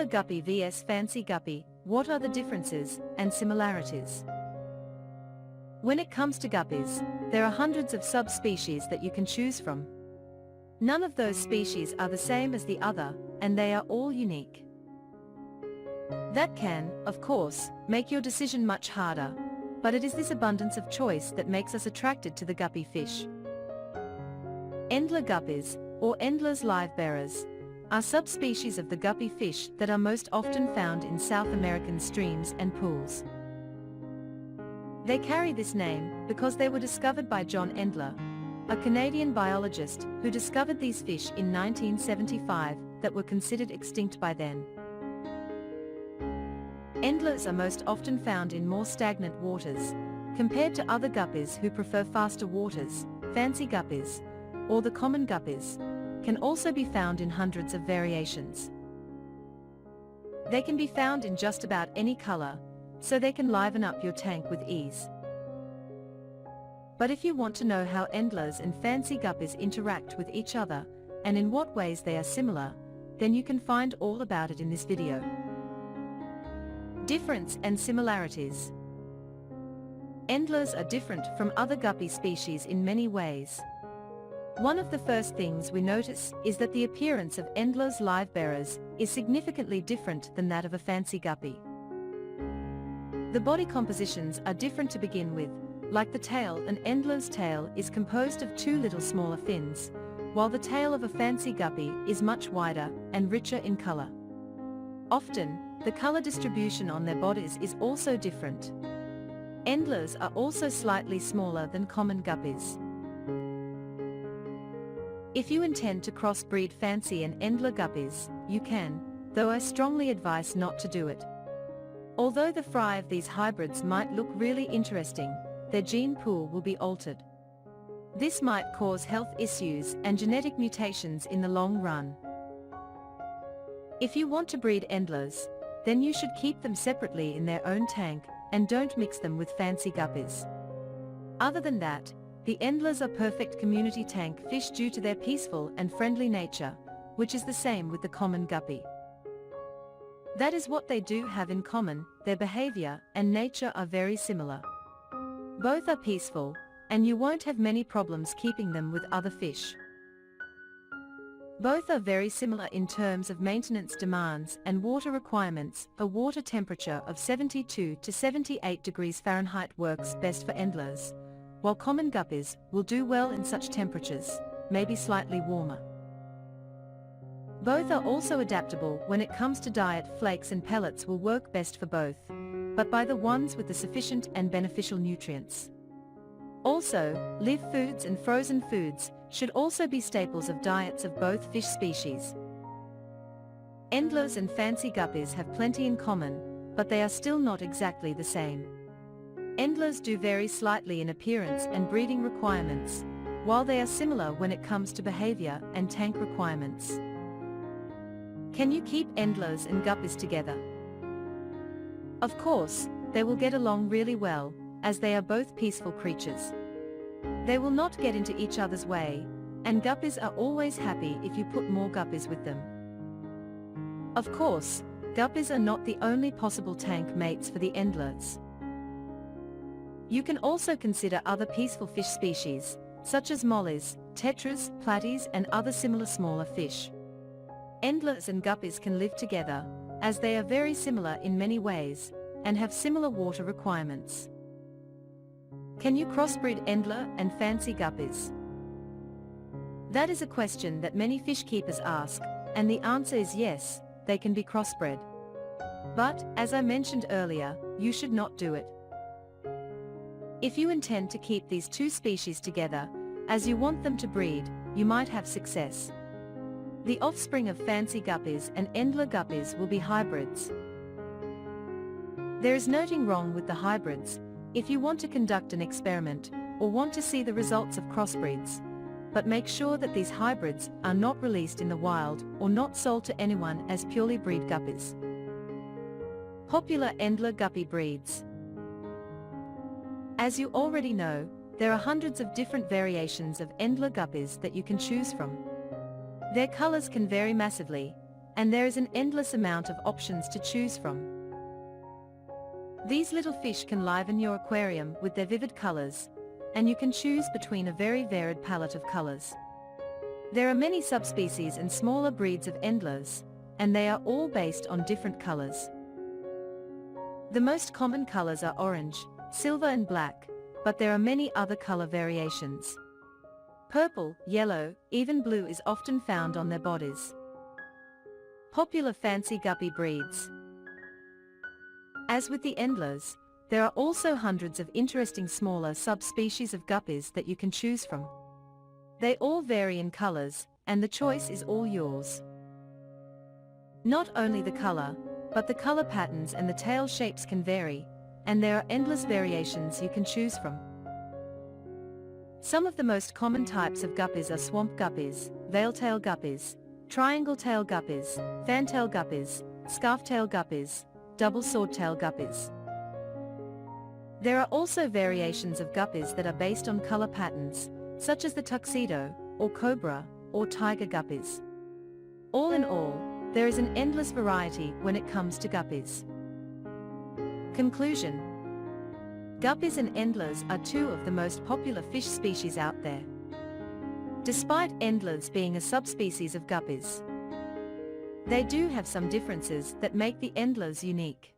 Endler Guppy vs Fancy Guppy, what are the differences and similarities? When it comes to guppies, there are hundreds of subspecies that you can choose from. None of those species are the same as the other, and they are all unique. That can, of course, make your decision much harder, but it is this abundance of choice that makes us attracted to the guppy fish. Endler guppies, or Endlers livebearers, are subspecies of the guppy fish that are most often found in South American streams and pools. They carry this name because they were discovered by John Endler, a Canadian biologist who discovered these fish in 1975 that were considered extinct by then. Endlers are most often found in more stagnant waters, compared to other guppies who prefer faster waters. Fancy guppies, or the common guppies, can also be found in hundreds of variations. They can be found in just about any color, so they can liven up your tank with ease. But if you want to know how Endlers and Fancy Guppies interact with each other, and in what ways they are similar, then you can find all about it in this video. Difference and similarities. Endlers are different from other guppy species in many ways. One of the first things we notice is that the appearance of Endlers livebearers is significantly different than that of a fancy guppy. The body compositions are different to begin with. Like the tail, an Endler's tail is composed of two little smaller fins, while the tail of a fancy guppy is much wider and richer in color. Often, the color distribution on their bodies is also different. Endlers are also slightly smaller than common guppies. If you intend to crossbreed fancy and Endler guppies, you can, though I strongly advise not to do it. Although the fry of these hybrids might look really interesting, their gene pool will be altered. This might cause health issues and genetic mutations in the long run. If you want to breed Endlers, then you should keep them separately in their own tank, and don't mix them with fancy guppies. Other than that, the Endlers are perfect community tank fish due to their peaceful and friendly nature, which is the same with the common guppy. That is what they do have in common. Their behavior and nature are very similar. Both are peaceful, and you won't have many problems keeping them with other fish. Both are very similar in terms of maintenance demands and water requirements. A water temperature of 72 to 78 degrees Fahrenheit works best for Endlers, while common guppies will do well in such temperatures, maybe slightly warmer. Both are also adaptable when it comes to diet. Flakes and pellets will work best for both, but by the ones with the sufficient and beneficial nutrients. Also, live foods and frozen foods should also be staples of diets of both fish species. Endlers and fancy guppies have plenty in common, but they are still not exactly the same. Endlers do vary slightly in appearance and breeding requirements, while they are similar when it comes to behavior and tank requirements. Can you keep Endlers and guppies together? Of course, they will get along really well, as they are both peaceful creatures. They will not get into each other's way, and guppies are always happy if you put more guppies with them. Of course, guppies are not the only possible tank mates for the Endlers. You can also consider other peaceful fish species, such as mollies, tetras, platies, and other similar smaller fish. Endlers and guppies can live together, as they are very similar in many ways, and have similar water requirements. Can you crossbreed Endler and fancy guppies? That is a question that many fish keepers ask, and the answer is yes, they can be crossbred. But, as I mentioned earlier, you should not do it. If you intend to keep these two species together, as you want them to breed, you might have success. The offspring of fancy guppies and Endler guppies will be hybrids. There is nothing wrong with the hybrids, if you want to conduct an experiment, or want to see the results of crossbreeds. But make sure that these hybrids are not released in the wild, or not sold to anyone as purely breed guppies. Popular Endler guppy breeds. As you already know, there are hundreds of different variations of Endler guppies that you can choose from. Their colors can vary massively, and there is an endless amount of options to choose from. These little fish can liven your aquarium with their vivid colors, and you can choose between a very varied palette of colors. There are many subspecies and smaller breeds of Endlers, and they are all based on different colors. The most common colors are orange, silver and black, but there are many other color variations. Purple, yellow, even blue is often found on their bodies. Popular fancy guppy breeds. As with the Endlers, there are also hundreds of interesting smaller subspecies of guppies that you can choose from. They all vary in colors, and the choice is all yours. Not only the color, but the color patterns and the tail shapes can vary, and there are endless variations you can choose from. Some of the most common types of guppies are swamp guppies, veil-tail guppies, triangle-tail guppies, fantail guppies, scarf-tail guppies, double sword-tail guppies. There are also variations of guppies that are based on color patterns, such as the tuxedo, or cobra, or tiger guppies. All in all, there is an endless variety when it comes to guppies. Conclusion: Guppies and Endlers are two of the most popular fish species out there. Despite Endlers being a subspecies of guppies, they do have some differences that make the Endlers unique.